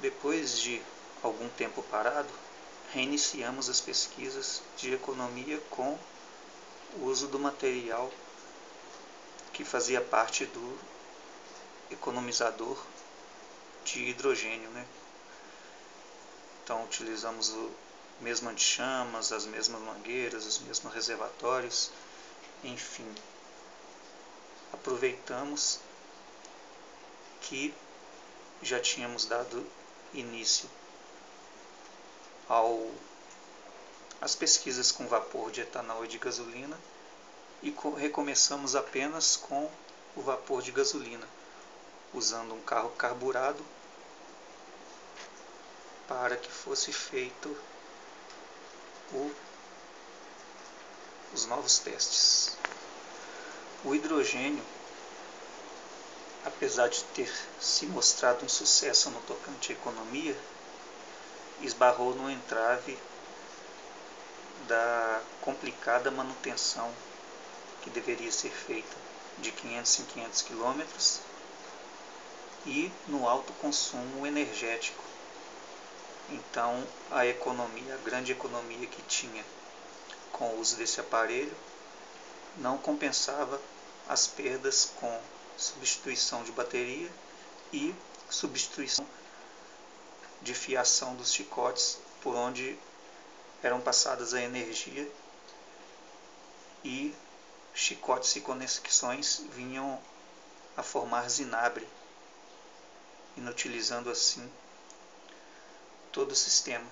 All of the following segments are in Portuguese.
Depois de algum tempo parado, reiniciamos as pesquisas de economia com o uso do material que fazia parte do economizador de hidrogênio, Então utilizamos o mesmo antichamas, as mesmas mangueiras, os mesmos reservatórios, enfim. Aproveitamos que já tínhamos dado início às pesquisas com vapor de etanol e de gasolina e recomeçamos apenas com o vapor de gasolina, usando um carro carburado para que fosse feito os novos testes. O hidrogênio, apesar de ter se mostrado um sucesso no tocante à economia, esbarrou no entrave da complicada manutenção que deveria ser feita de 500 em 500 quilômetros e no alto consumo energético. Então a grande economia que tinha com o uso desse aparelho não compensava as perdas com substituição de bateria e substituição de fiação dos chicotes por onde eram passadas a energia, e chicotes e conexões vinham a formar zinabre, inutilizando assim todo o sistema.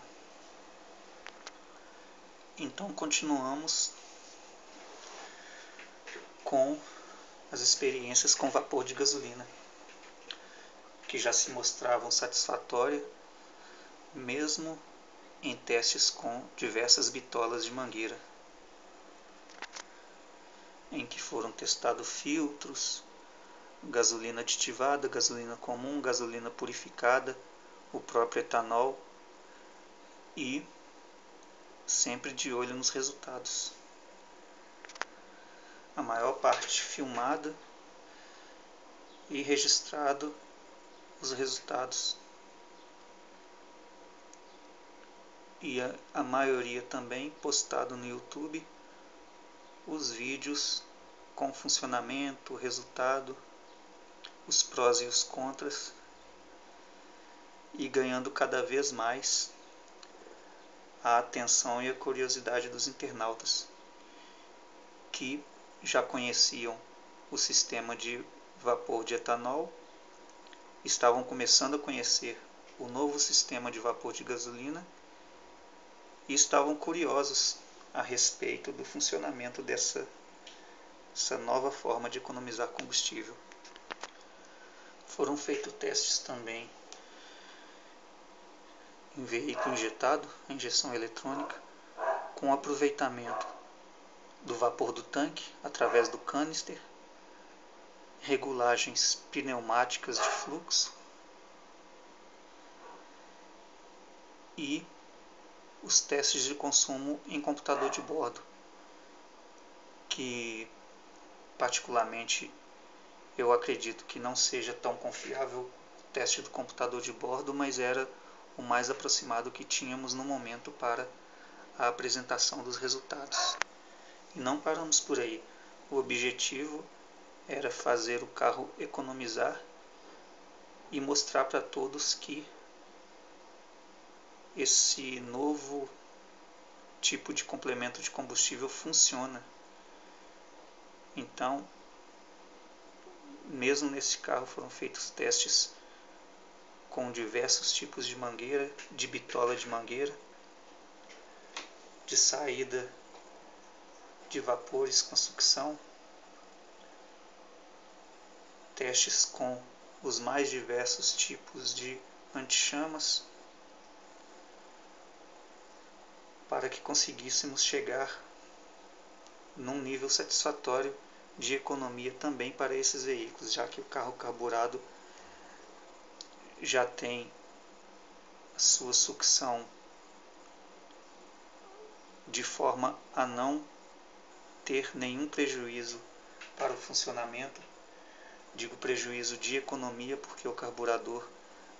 Então continuamos com as experiências com vapor de gasolina, que já se mostravam satisfatórias, mesmo em testes com diversas bitolas de mangueira, em que foram testados filtros, gasolina aditivada, gasolina comum, gasolina purificada, o próprio etanol, e sempre de olho nos resultados. A maior parte filmada e registrado os resultados. E a maioria também postado no YouTube, os vídeos com funcionamento, resultado, os prós e os contras, e ganhando cada vez mais a atenção e a curiosidade dos internautas, que já conheciam o sistema de vapor de etanol, estavam começando a conhecer o novo sistema de vapor de gasolina e estavam curiosos a respeito do funcionamento dessa nova forma de economizar combustível. Foram feitos testes também em veículo injetado, injeção eletrônica, com aproveitamento do vapor do tanque através do canister, regulagens pneumáticas de fluxo e os testes de consumo em computador de bordo, que particularmente eu acredito que não seja tão confiável o teste do computador de bordo, mas era o mais aproximado que tínhamos no momento para a apresentação dos resultados. E não paramos por aí. O objetivo era fazer o carro economizar e mostrar para todos que esse novo tipo de complemento de combustível funciona. Então, mesmo nesse carro foram feitos testes com diversos tipos de mangueira, de bitola de mangueira, de saída de vapores com sucção, testes com os mais diversos tipos de antichamas, para que conseguíssemos chegar num nível satisfatório de economia também para esses veículos, já que o carro carburado já tem a sua sucção de forma a não ter nenhum prejuízo para o funcionamento. Digo prejuízo de economia porque o carburador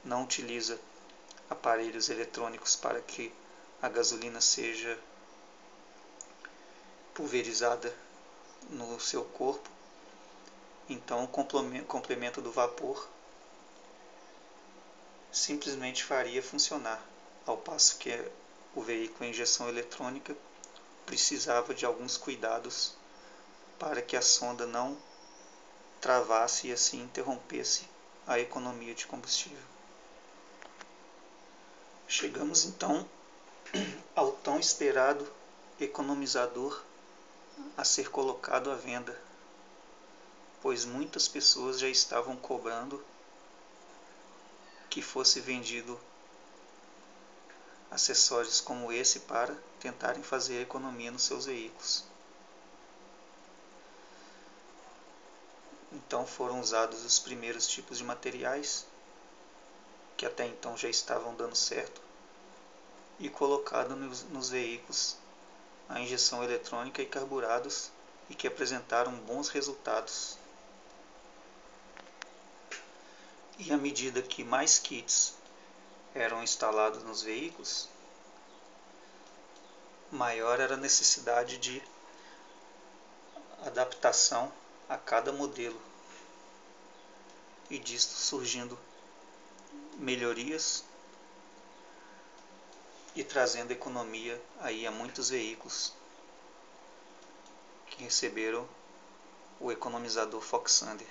não utiliza aparelhos eletrônicos para que a gasolina seja pulverizada no seu corpo. Então, o complemento do vapor simplesmente faria funcionar, ao passo que o veículo a injeção eletrônica precisava de alguns cuidados para que a sonda não travasse e assim interrompesse a economia de combustível. Chegamos então ao tão esperado economizador a ser colocado à venda, pois muitas pessoas já estavam cobrando que fosse vendido acessórios como esse para tentarem fazer economia nos seus veículos. Então foram usados os primeiros tipos de materiais que até então já estavam dando certo e colocado nos veículos a injeção eletrônica e carburados e que apresentaram bons resultados. E à medida que mais kits eram instalados nos veículos, maior era a necessidade de adaptação a cada modelo, e disto surgindo melhorias e trazendo economia aí a muitos veículos que receberam o economizador Foxander.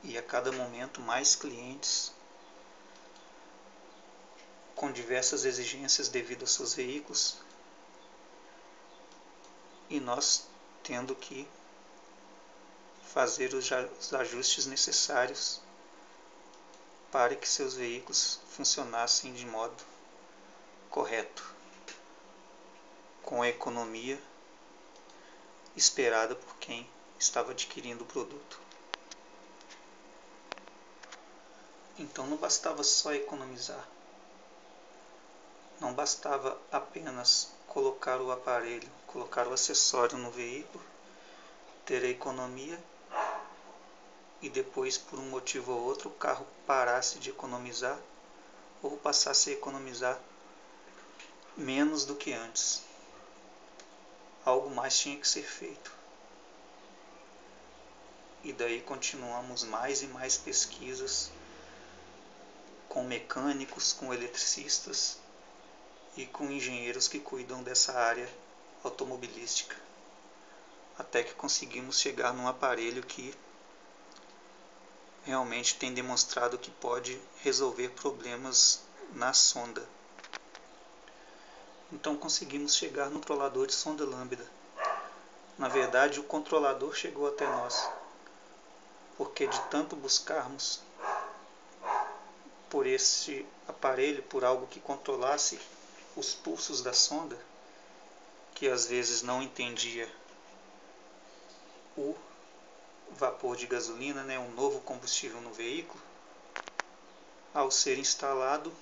E a cada momento mais clientes com diversas exigências devido aos seus veículos, e nós tendo que fazer os ajustes necessários para que seus veículos funcionassem de modo correto, com a economia esperada por quem estava adquirindo o produto. Então não bastava só economizar, não bastava apenas colocar o aparelho, colocar o acessório no veículo, ter a economia e depois, por um motivo ou outro, o carro parasse de economizar ou passasse a economizar menos do que antes. Algo mais tinha que ser feito. E daí continuamos mais e mais pesquisas com mecânicos, com eletricistas e com engenheiros que cuidam dessa área automobilística, até que conseguimos chegar num aparelho que realmente tem demonstrado que pode resolver problemas na sonda. Então conseguimos chegar no controlador de sonda lambda. Na verdade, o controlador chegou até nós, porque de tanto buscarmos por esse aparelho, por algo que controlasse os pulsos da sonda, que às vezes não entendia o vapor de gasolina, um novo combustível no veículo, ao ser instalado,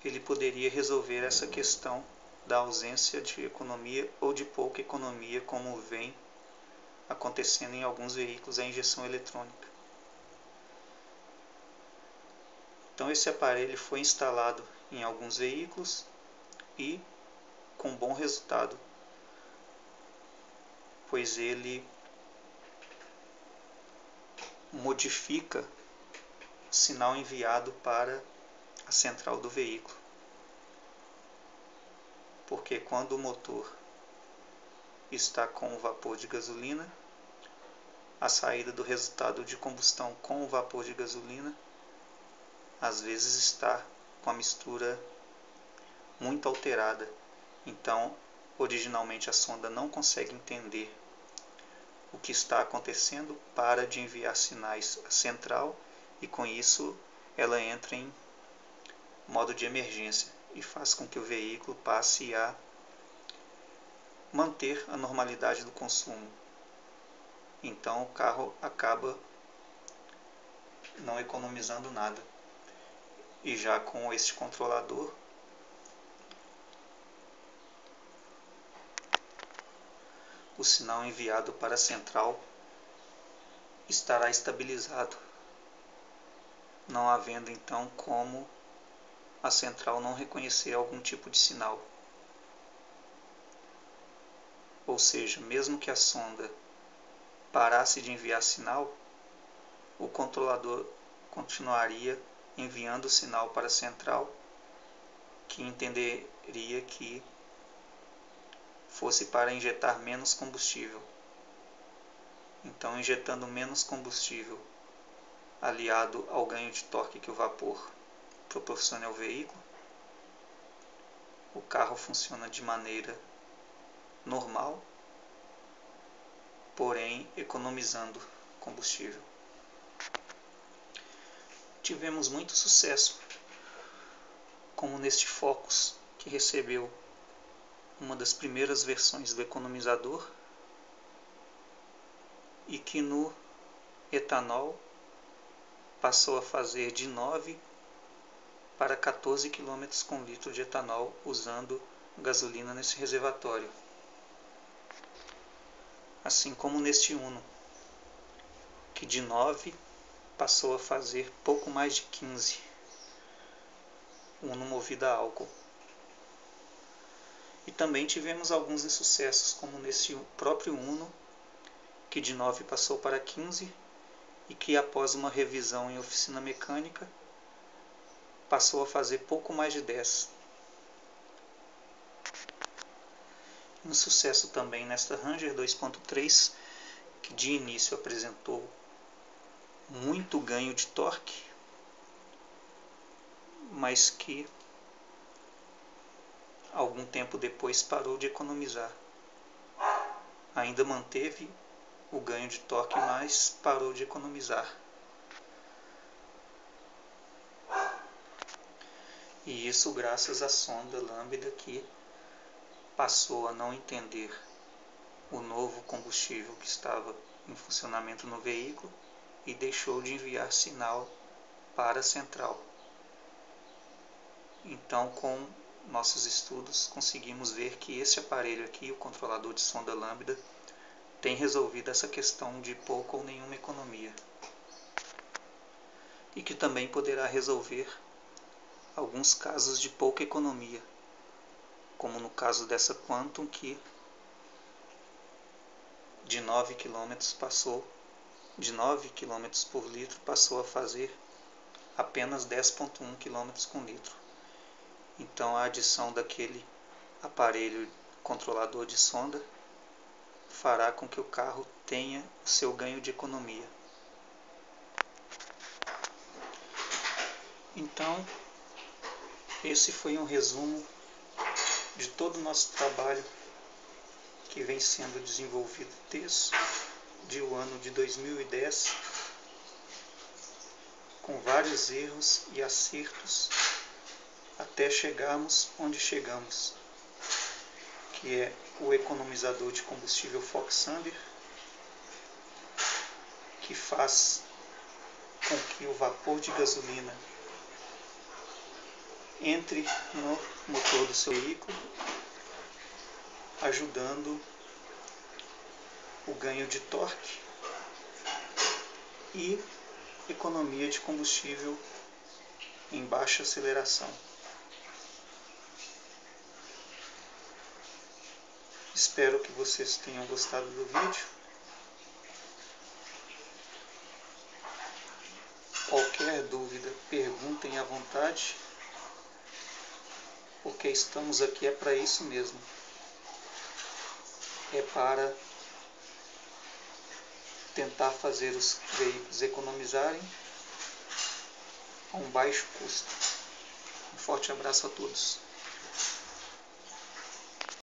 ele poderia resolver essa questão da ausência de economia ou de pouca economia, como vem acontecendo em alguns veículos a injeção eletrônica. Então esse aparelho foi instalado em alguns veículos e com bom resultado, pois ele modifica o sinal enviado para a central do veículo. Porque quando o motor está com o vapor de gasolina, a saída do resultado de combustão com o vapor de gasolina às vezes está com a mistura muito alterada. Então, originalmente a sonda não consegue entender o que está acontecendo, para de enviar sinais à central e com isso ela entra em modo de emergência e faz com que o veículo passe a manter a normalidade do consumo. Então o carro acaba não economizando nada. E já com este controlador, o sinal enviado para a central estará estabilizado, não havendo então como a central não reconhecer algum tipo de sinal. Ou seja, mesmo que a sonda parasse de enviar sinal, o controlador continuaria enviando o sinal para a central, que entenderia que fosse para injetar menos combustível. Então, injetando menos combustível, aliado ao ganho de torque que o vapor proporciona ao veículo, o carro funciona de maneira normal, porém economizando combustível. Tivemos muito sucesso, como neste Focus, que recebeu uma das primeiras versões do economizador e que no etanol passou a fazer de 9 para 14 km com litro de etanol usando gasolina nesse reservatório. Assim como neste Uno, que de 9 passou a fazer pouco mais de 15, Uno movido a álcool. E também tivemos alguns insucessos, como nesse próprio Uno, que de 9 passou para 15 e que após uma revisão em oficina mecânica passou a fazer pouco mais de 10. Um sucesso também nesta Ranger 2.3, que de início apresentou muito ganho de torque, mas que algum tempo depois parou de economizar. Ainda manteve o ganho de torque, mas parou de economizar. E isso graças à sonda Lambda, que passou a não entender o novo combustível que estava em funcionamento no veículo e deixou de enviar sinal para a central. Então, com nossos estudos, conseguimos ver que esse aparelho aqui, o controlador de sonda Lambda, tem resolvido essa questão de pouca ou nenhuma economia. E que também poderá resolver alguns casos de pouca economia, como no caso dessa Quantum, que de 9 km por litro passou a fazer apenas 10,1 km com litro. Então a adição daquele aparelho controlador de sonda fará com que o carro tenha o seu ganho de economia. Então, esse foi um resumo de todo o nosso trabalho que vem sendo desenvolvido desde o ano de 2010, com vários erros e acertos, até chegarmos onde chegamos, que é o economizador de combustível Fox Sander, que faz com que o vapor de gasolina entre no motor do seu veículo, ajudando o ganho de torque e economia de combustível em baixa aceleração. Espero que vocês tenham gostado do vídeo. Qualquer dúvida, perguntem à vontade, porque estamos aqui para isso mesmo. É para tentar fazer os veículos economizarem a um baixo custo. Um forte abraço a todos.